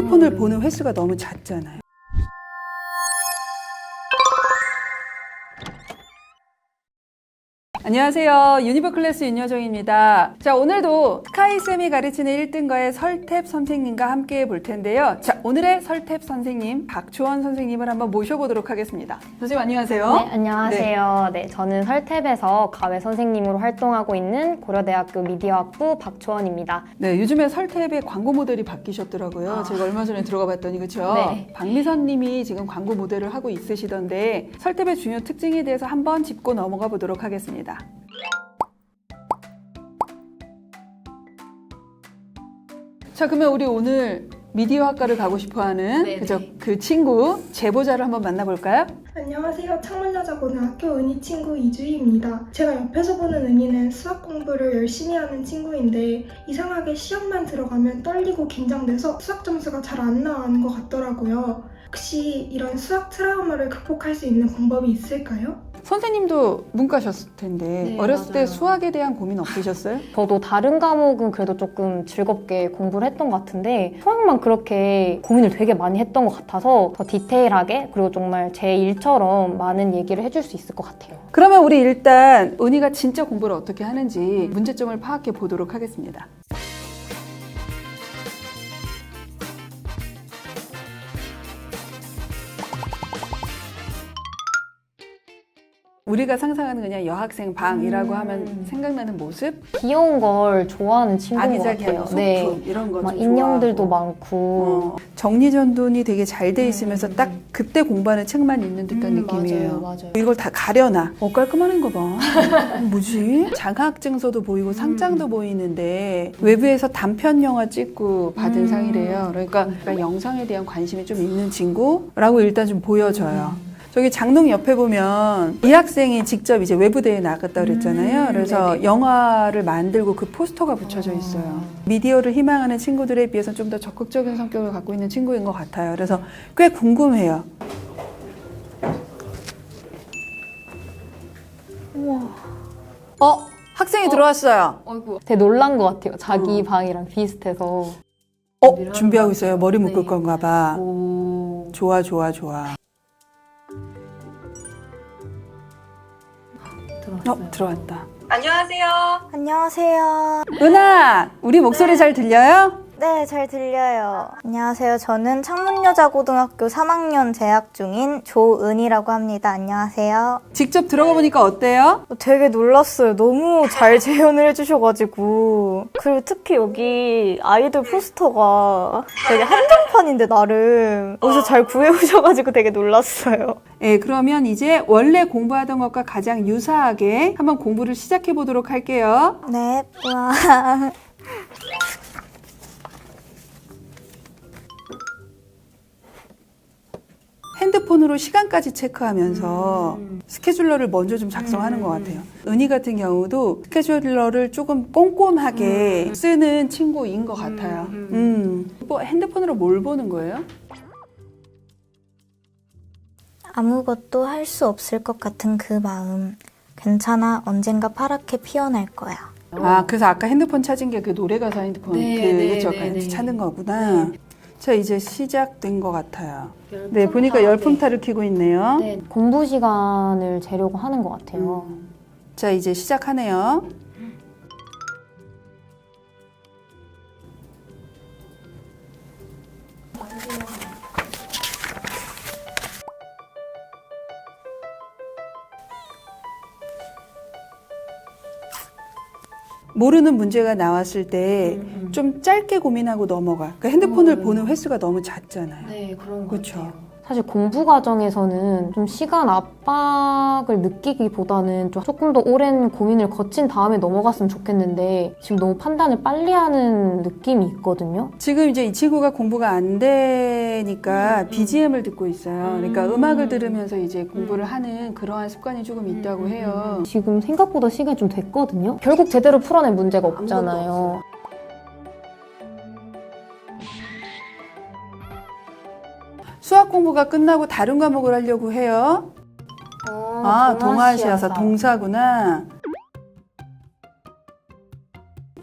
핸드폰을 보는 횟수가 너무 잦잖아요. 안녕하세요. 유니버 클래스 윤여정입니다. 자, 오늘도 스카이쌤이 가르치는 1등과의 설탭 선생님과 함께 볼 텐데요. 자, 오늘의 설탭 선생님, 박주원 선생님을 한번 모셔보도록 하겠습니다. 선생님 안녕하세요. 네, 안녕하세요. 네, 저는 설탭에서 가외 선생님으로 활동하고 있는 고려대학교 미디어학부 박주원입니다. 네, 요즘에 설탭의 광고 모델이 바뀌셨더라고요. 제가 얼마 전에 들어가 봤더니, 그렇죠? 네. 박미선 님이 지금 광고 모델을 하고 있으시던데 설탭의 중요 특징에 대해서 한번 짚고 넘어가 보도록 하겠습니다. 자, 그러면 우리 오늘 미디어 학과를 가고 싶어하는 그죠? 그 친구 제보자를 한번 만나볼까요? 안녕하세요. 창문여자고등학교 은희 친구 이주희입니다. 제가 옆에서 보는 은희는 수학 공부를 열심히 하는 친구인데 이상하게 시험만 들어가면 떨리고 긴장돼서 수학 점수가 잘 안 나가는 것 같더라고요. 혹시 이런 수학 트라우마를 극복할 수 있는 방법이 있을까요? 선생님도 문과셨을 텐데 네, 어렸을 때 맞아요. 수학에 대한 고민 없으셨어요? 저도 다른 과목은 그래도 조금 즐겁게 공부를 했던 것 같은데 수학만 그렇게 고민을 되게 많이 했던 것 같아서 더 디테일하게 그리고 정말 제 일처럼 많은 얘기를 해줄 수 있을 것 같아요. 그러면 우리 일단 은희가 진짜 공부를 어떻게 하는지 문제점을 파악해 보도록 하겠습니다. 우리가 상상하는 그냥 여학생 방이라고 하면 생각나는 모습? 귀여운 걸 좋아하는 친구인 것 아기자기한 같아요. 소품 이런 거 막 좀 인형들도 좋아하고. 많고 정리전돈이 되게 잘 돼 있으면서 딱 그때 공부하는 책만 있는 듯한 느낌이에요. 맞아요. 이걸 다 가려놔. 깔끔한 거 봐. 뭐지? 장학증서도 보이고 상장도 보이는데 외부에서 단편 영화 찍고 받은 상이래요. 그러니까 영상에 대한 관심이 좀 있는 친구라고 일단 좀 보여져요. 저기 장롱 옆에 보면 이 학생이 직접 이제 외부대에 나갔다 그랬잖아요. 그래서 영화를 만들고 그 포스터가 붙여져 있어요. 미디어를 희망하는 친구들에 비해서 좀 더 적극적인 성격을 갖고 있는 친구인 것 같아요. 그래서 꽤 궁금해요. 학생이 들어왔어요. 되게 놀란 것 같아요. 자기 방이랑 비슷해서. 준비하고 있어요. 머리 묶을 네. 건가 봐. 오. 좋아. 들어왔어요. 들어왔다. 안녕하세요. 안녕하세요. 은하, 우리 목소리 잘 들려요? 네, 잘 들려요. 안녕하세요. 저는 창문여자고등학교 3학년 재학 중인 조은희라고 합니다. 안녕하세요. 직접 들어가 보니까 어때요? 되게 놀랐어요. 너무 잘 재현을 해주셔가지고. 그리고 특히 여기 아이돌 포스터가 되게 한정판인데 나름 어디서 잘 구해오셔가지고 되게 놀랐어요. 네, 그러면 이제 원래 공부하던 것과 가장 유사하게 한번 공부를 시작해 보도록 할게요. 네, 우와. 핸드폰으로 시간까지 체크하면서 스케줄러를 먼저 좀 작성하는 것 같아요. 은희 같은 경우도 스케줄러를 조금 꼼꼼하게 쓰는 친구인 것 같아요. 뭐 핸드폰으로 뭘 보는 거예요? 아무것도 할 수 없을 것 같은 그 마음. 괜찮아, 언젠가 파랗게 피어날 거야. 그래서 아까 핸드폰 찾은 게 그 노래 가사 핸드폰 그쵸? 찾는 거구나. 자, 이제 시작된 것 같아요. 네, 보니까 열풍타를 켜고 있네요. 네, 공부 시간을 재려고 하는 것 같아요. 자, 이제 시작하네요. 모르는 문제가 나왔을 때 좀 짧게 고민하고 넘어가. 그러니까 핸드폰을 보는 횟수가 너무 잦잖아요. 네, 그런 것 그렇죠. 같아요. 사실 공부 과정에서는 좀 시간 압박을 느끼기보다는 좀 조금 더 오랜 고민을 거친 다음에 넘어갔으면 좋겠는데 지금 너무 판단을 빨리 하는 느낌이 있거든요. 지금 이제 이 친구가 공부가 안 되니까 BGM을 듣고 있어요. 그러니까 음악을 들으면서 이제 공부를 하는 그러한 습관이 조금 있다고 해요. 지금 생각보다 시간이 좀 됐거든요. 결국 제대로 풀어낼 문제가 없잖아요. 수학 공부가 끝나고 다른 과목을 하려고 해요. 동아시아사 동사구나.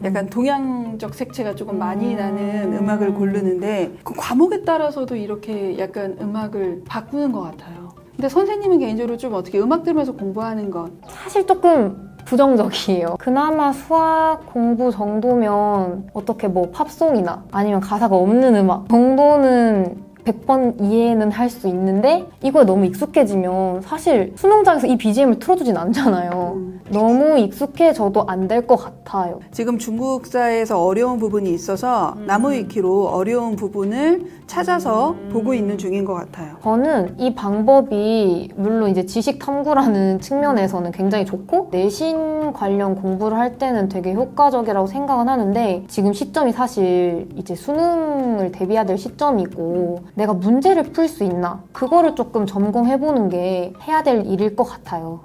약간 동양적 색채가 조금 많이 나는 음악을 고르는데 그 과목에 따라서도 이렇게 약간 음악을 바꾸는 것 같아요. 근데 선생님은 개인적으로 좀 어떻게 음악 들으면서 공부하는 것 사실 조금 부정적이에요. 그나마 수학 공부 정도면 어떻게 뭐 팝송이나 아니면 가사가 없는 음악 정도는 100번 이해는 할 수 있는데 이거에 너무 익숙해지면 사실 수능장에서 이 BGM을 틀어주진 않잖아요. 너무 익숙해져도 안 될 것 같아요. 지금 중국사에서 어려운 부분이 있어서 나무위키로 어려운 부분을 찾아서 보고 있는 중인 것 같아요. 저는 이 방법이 물론 이제 지식 탐구라는 측면에서는 굉장히 좋고 내신 관련 공부를 할 때는 되게 효과적이라고 생각은 하는데 지금 시점이 사실 이제 수능을 대비해야 될 시점이고 내가 문제를 풀 수 있나 그거를 조금 점검해보는 게 해야 될 일일 것 같아요.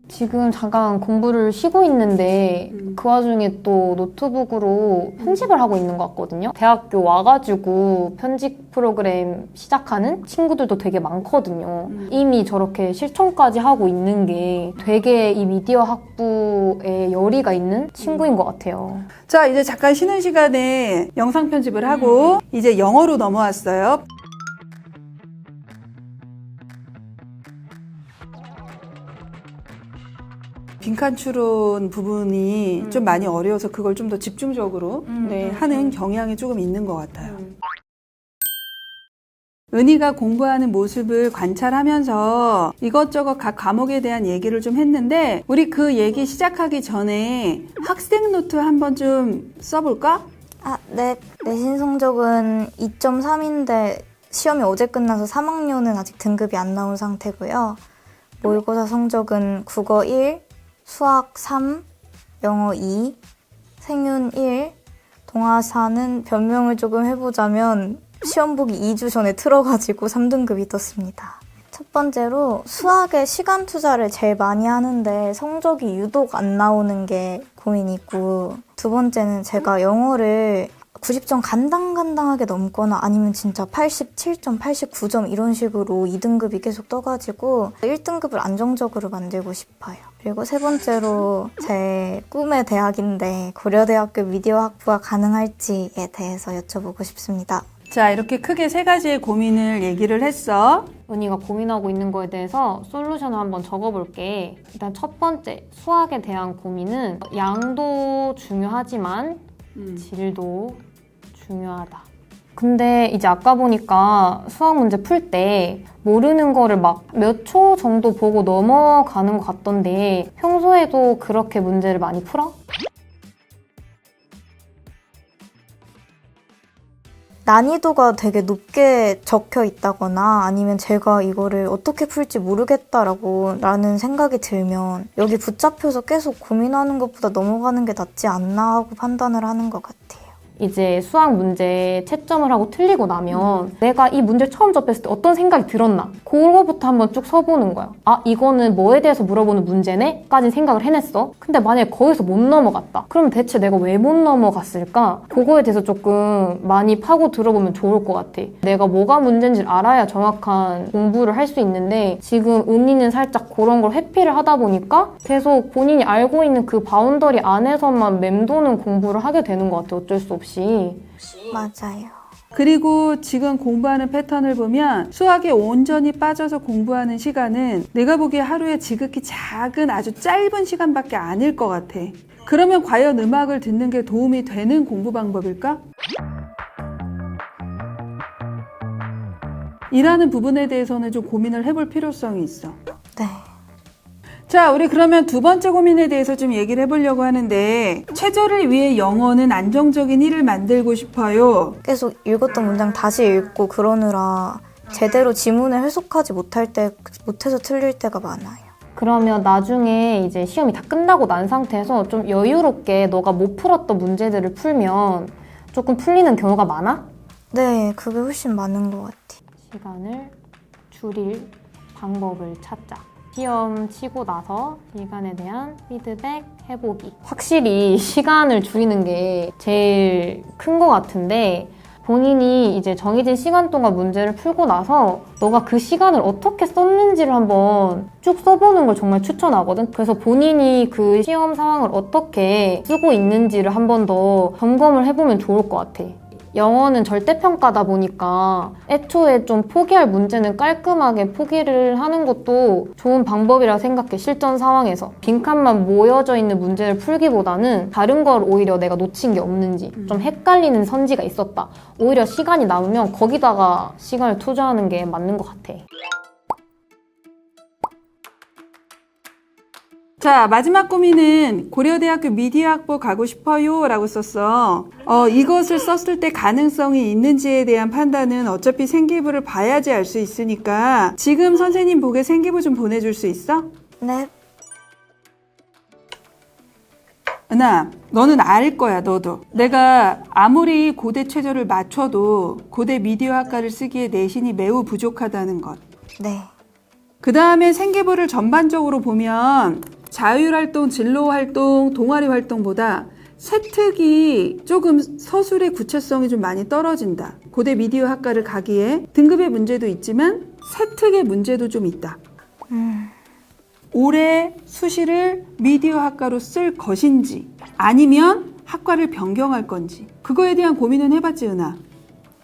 지금 잠깐 공부를 쉬고 있는데 그 와중에 또 노트북으로 편집을 하고 있는 것 같거든요. 대학교 와가지고 편집 프로그램 시작하는 친구들도 되게 많거든요. 이미 저렇게 실천까지 하고 있는 게 되게 이 미디어 학부에 열의가 있는 친구인 것 같아요. 자, 이제 잠깐 쉬는 시간에 영상 편집을 하고 이제 영어로 넘어왔어요. 빈칸 추론 부분이 좀 많이 어려워서 그걸 좀 더 집중적으로 하는 경향이 조금 있는 것 같아요. 은희가 공부하는 모습을 관찰하면서 이것저것 각 과목에 대한 얘기를 좀 했는데 우리 그 얘기 시작하기 전에 학생 노트 한번 좀 써볼까? 네. 내신 성적은 2.3인데 시험이 어제 끝나서 3학년은 아직 등급이 안 나온 상태고요. 모의고사 성적은 국어 1, 수학 3, 영어 2, 생윤 1, 동아사는 변명을 조금 해보자면 시험 보기 2주 전에 틀어가지고 3등급이 떴습니다. 첫 번째로 수학에 시간 투자를 제일 많이 하는데 성적이 유독 안 나오는 게 고민이고 두 번째는 제가 영어를 90점 간당간당하게 넘거나 아니면 진짜 87점, 89점 이런 식으로 2등급이 계속 떠가지고 1등급을 안정적으로 만들고 싶어요. 그리고 세 번째로 제 꿈의 대학인데 고려대학교 미디어 학부가 가능할지에 대해서 여쭤보고 싶습니다. 자, 이렇게 크게 세 가지의 고민을 얘기를 했어. 은희가 고민하고 있는 거에 대해서 솔루션을 한번 적어볼게. 일단 첫 번째, 수학에 대한 고민은 양도 중요하지만 질도 중요하다. 근데 이제 아까 보니까 수학 문제 풀 때 모르는 거를 막 몇 초 정도 보고 넘어가는 것 같던데 평소에도 그렇게 문제를 많이 풀어? 난이도가 되게 높게 적혀 있다거나 아니면 제가 이거를 어떻게 풀지 모르겠다라는 생각이 들면 여기 붙잡혀서 계속 고민하는 것보다 넘어가는 게 낫지 않나 하고 판단을 하는 것 같아요. 이제 수학 문제 채점을 하고 틀리고 나면 내가 이 문제를 처음 접했을 때 어떤 생각이 들었나 그거부터 한번 쭉 써보는 거야. 아, 이거는 뭐에 대해서 물어보는 문제네? 까지 생각을 해냈어. 근데 만약에 거기서 못 넘어갔다. 그럼 대체 내가 왜 못 넘어갔을까? 그거에 대해서 조금 많이 파고 들어보면 좋을 것 같아. 내가 뭐가 문제인지를 알아야 정확한 공부를 할 수 있는데 지금 은희는 살짝 그런 걸 회피를 하다 보니까 계속 본인이 알고 있는 그 바운더리 안에서만 맴도는 공부를 하게 되는 것 같아. 어쩔 수 없이. 맞아요. 그리고 지금 공부하는 패턴을 보면 수학에 온전히 빠져서 공부하는 시간은 내가 보기에 하루에 지극히 작은 아주 짧은 시간밖에 아닐 것 같아. 그러면 과연 음악을 듣는 게 도움이 되는 공부 방법일까? 이라는 부분에 대해서는 좀 고민을 해볼 필요성이 있어. 네. 자, 우리 그러면 두 번째 고민에 대해서 좀 얘기를 해보려고 하는데 최저를 위해 영어는 안정적인 일을 만들고 싶어요. 계속 읽었던 문장 다시 읽고 그러느라 제대로 지문을 해석하지 못해서 틀릴 때가 많아요. 그러면 나중에 이제 시험이 다 끝나고 난 상태에서 좀 여유롭게 너가 못 풀었던 문제들을 풀면 조금 풀리는 경우가 많아? 네, 그게 훨씬 많은 것 같아요. 시간을 줄일 방법을 찾자. 시험 치고 나서 시간에 대한 피드백 해보기. 확실히 시간을 줄이는 게 제일 큰 것 같은데 본인이 이제 정해진 시간 동안 문제를 풀고 나서 너가 그 시간을 어떻게 썼는지를 한번 쭉 써보는 걸 정말 추천하거든. 그래서 본인이 그 시험 상황을 어떻게 쓰고 있는지를 한 번 더 점검을 해보면 좋을 것 같아. 영어는 절대평가다 보니까 애초에 좀 포기할 문제는 깔끔하게 포기를 하는 것도 좋은 방법이라 생각해, 실전 상황에서. 빈칸만 모여져 있는 문제를 풀기보다는 다른 걸 오히려 내가 놓친 게 없는지, 좀 헷갈리는 선지가 있었다. 오히려 시간이 남으면 거기다가 시간을 투자하는 게 맞는 것 같아. 자, 마지막 고민은 고려대학교 미디어학부 가고 싶어요 라고 썼어. 이것을 썼을 때 가능성이 있는지에 대한 판단은 어차피 생기부를 봐야지 알 수 있으니까 지금 선생님 보게 생기부 좀 보내줄 수 있어? 네. 은하, 너는 알 거야, 너도. 내가 아무리 고대 최저를 맞춰도 고대 미디어학과를 쓰기에 내신이 매우 부족하다는 것. 네. 그 다음에 생기부를 전반적으로 보면 자율활동, 진로활동, 동아리활동보다 세특이 조금 서술의 구체성이 좀 많이 떨어진다. 고대 미디어 학과를 가기에 등급의 문제도 있지만 세특의 문제도 좀 있다. 올해 수시를 미디어 학과로 쓸 것인지 아니면 학과를 변경할 건지 그거에 대한 고민은 해봤지, 은하?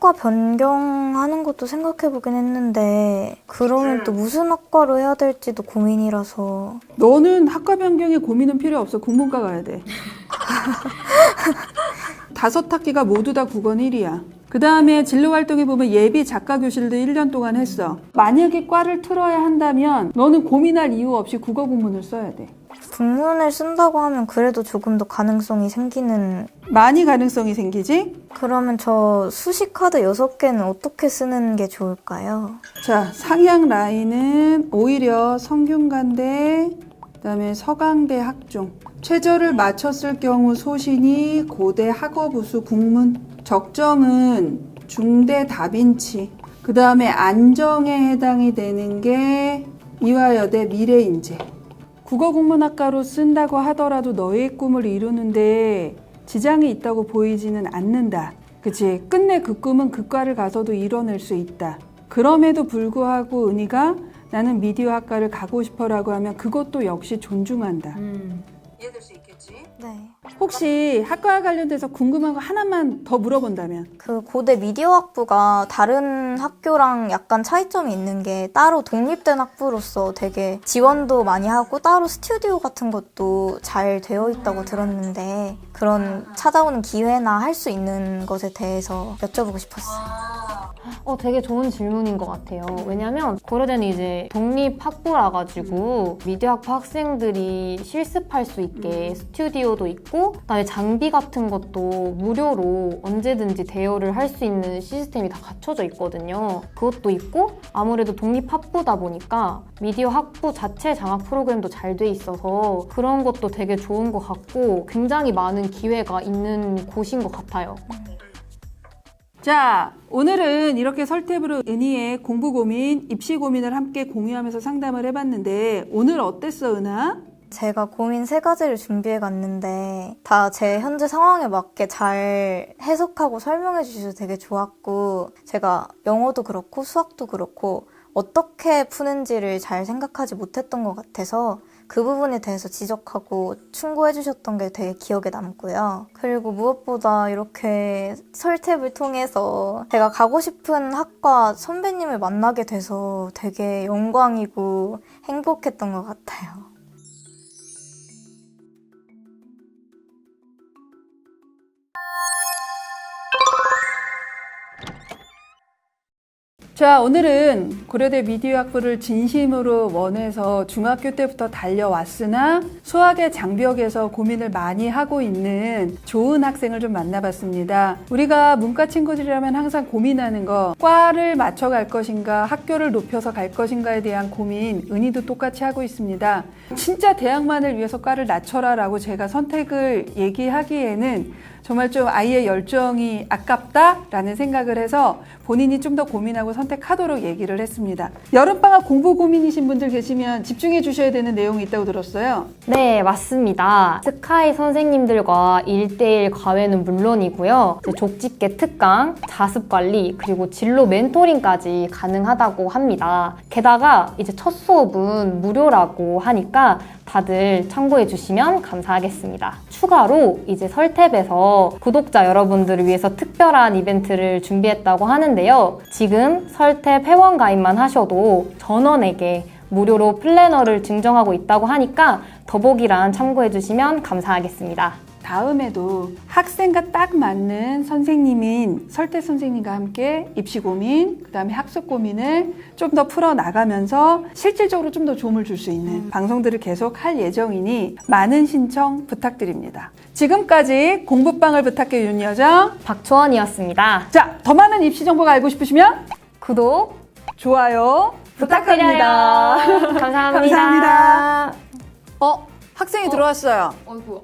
학과 변경하는 것도 생각해보긴 했는데 그러면 또 무슨 학과로 해야 될지도 고민이라서. 너는 학과 변경에 고민은 필요 없어. 국문과 가야 돼. 5학기가 모두 다 국어 1이야. 그 다음에 진로활동에 보면 예비 작가교실도 1년 동안 했어. 만약에 과를 틀어야 한다면 너는 고민할 이유 없이 국어 국문을 써야 돼. 국문을 쓴다고 하면 그래도 조금 더 가능성이 생기는. 많이 가능성이 생기지? 그러면 저 수시 카드 6개는 어떻게 쓰는 게 좋을까요? 자, 상향 라인은 오히려 성균관대, 그 다음에 서강대 학종. 최저를 맞췄을 경우 소신이 고대 학업우수 국문. 적정은 중대 다빈치. 그 다음에 안정에 해당이 되는 게 이화여대 미래인재. 국어국문학과로 쓴다고 하더라도 너의 꿈을 이루는데 지장이 있다고 보이지는 않는다. 그치? 끝내 그 꿈은 그 과를 가서도 이뤄낼 수 있다. 그럼에도 불구하고 은희가 나는 미디어 학과를 가고 싶어라고 하면 그것도 역시 존중한다. 이해될 수 있겠지? 네. 혹시 학과와 관련돼서 궁금한 거 하나만 더 물어본다면? 그 고대 미디어학부가 다른 학교랑 약간 차이점이 있는 게 따로 독립된 학부로서 되게 지원도 많이 하고 따로 스튜디오 같은 것도 잘 되어 있다고 들었는데 그런 찾아오는 기회나 할 수 있는 것에 대해서 여쭤보고 싶었어요. 되게 좋은 질문인 것 같아요. 왜냐면 고려대는 이제 독립학부라 가지고 미디어학부 학생들이 실습할 수 있게 스튜디오도 있고 그다음에 장비 같은 것도 무료로 언제든지 대여를 할 수 있는 시스템이 다 갖춰져 있거든요. 그것도 있고 아무래도 독립학부다 보니까 미디어학부 자체 장학 프로그램도 잘 돼 있어서 그런 것도 되게 좋은 것 같고 굉장히 많은 기회가 있는 곳인 것 같아요. 자, 오늘은 이렇게 설탭으로 은희의 공부 고민, 입시 고민을 함께 공유하면서 상담을 해봤는데 오늘 어땠어, 은하? 제가 고민 3가지를 준비해 갔는데 다 제 현재 상황에 맞게 잘 해석하고 설명해 주셔서 되게 좋았고 제가 영어도 그렇고 수학도 그렇고 어떻게 푸는지를 잘 생각하지 못했던 것 같아서 그 부분에 대해서 지적하고 충고해 주셨던 게 되게 기억에 남고요. 그리고 무엇보다 이렇게 설탭을 통해서 제가 가고 싶은 학과 선배님을 만나게 돼서 되게 영광이고 행복했던 것 같아요. 자, 오늘은 고려대 미디어학부를 진심으로 원해서 중학교 때부터 달려왔으나 수학의 장벽에서 고민을 많이 하고 있는 좋은 학생을 좀 만나봤습니다. 우리가 문과 친구들이라면 항상 고민하는 거, 과를 맞춰갈 것인가, 학교를 높여서 갈 것인가에 대한 고민, 은희도 똑같이 하고 있습니다. 진짜 대학만을 위해서 과를 낮춰라 라고 제가 선택을 얘기하기에는 정말 좀 아이의 열정이 아깝다라는 생각을 해서 본인이 좀 더 고민하고 선택하도록 얘기를 했습니다. 여름방학 공부 고민이신 분들 계시면 집중해 주셔야 되는 내용이 있다고 들었어요. 네, 맞습니다. 스카이 선생님들과 1대1 과외는 물론이고요. 이제 족집게 특강, 자습관리, 그리고 진로 멘토링까지 가능하다고 합니다. 게다가 이제 첫 수업은 무료라고 하니까 다들 참고해 주시면 감사하겠습니다. 추가로 이제 설탭에서 구독자 여러분들을 위해서 특별한 이벤트를 준비했다고 하는데요. 지금 설탭 회원 가입만 하셔도 전원에게 무료로 플래너를 증정하고 있다고 하니까 더보기란 참고해 주시면 감사하겠습니다. 다음에도 학생과 딱 맞는 선생님인 설태 선생님과 함께 입시 고민, 그 다음에 학습 고민을 좀 더 풀어나가면서 실질적으로 좀 더 도움을 줄 수 있는 방송들을 계속 할 예정이니 많은 신청 부탁드립니다. 지금까지 공부방을 부탁해 윤여정. 박초원이었습니다. 자, 더 많은 입시 정보가 알고 싶으시면 구독 좋아요 부탁드립니다. 감사합니다. 감사합니다. 학생이 들어왔어요. 어이구.